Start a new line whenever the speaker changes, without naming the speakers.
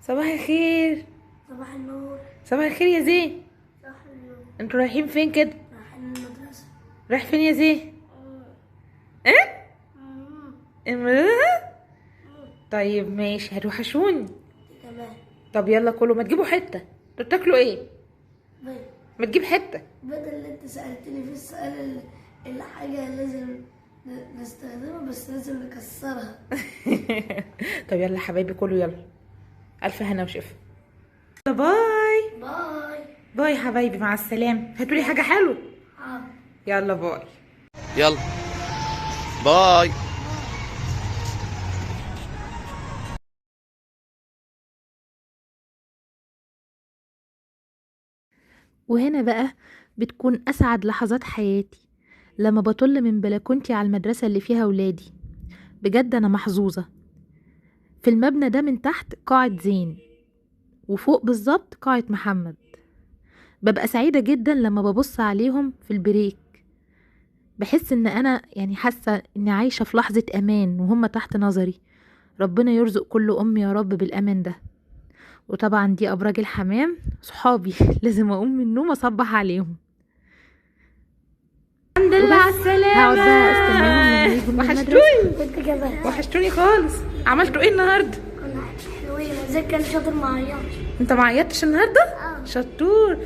صباح الخير.
صباح النور.
صباح الخير يا زين.
صباح النور.
انتوا رايحين فين كده؟
رايحين المدرسة.
رايح فين يا زين؟ ايه؟ المدرسة؟ طيب ماشي، هتوحشوني.
كمان.
طب يلا كلوا، ما تجيبوا حتة. انتوا بتاكلوا ايه؟
بيض.
ما تجيب حتة.
بدل اللي انت سألتني في السؤال اللي حاجة لازم نستخدمها بس لازم نكسرها.
طب يلا حبايبي كلوا يلا. ألف هنا وشفا. باي.
باي.
باي حبايبي، مع السلامة. هاتولي حاجة حلوة.
حاضر.
يلا باي.
يلا باي.
وهنا بقى بتكون أسعد لحظات حياتي لما بطل من بلكونتي على المدرسة اللي فيها ولادي. بجد أنا محظوظة. في المبنى ده من تحت قاعة زين، وفوق بالظبط قاعة محمد. ببقى سعيدة جدا لما ببص عليهم في البريك. بحس ان انا حاسة اني عايشة في لحظة امان وهم تحت نظري. ربنا يرزق كل ام يا رب بالامان ده. وطبعا دي ابراج الحمام صحابي. لازم اقوم من النوم اصبح عليهم.
الحمد لله على السلامة.
هقعد بقى استناهم لما يجوا من المدرسة.
وحشتوني.
وانت كمان.
وحشتوني خالص. عملتوا ايه النهارده؟
كنا حلوين. ازاي كان شاطر ما عيطش.
انت ما عيطتش النهارده؟ شطور.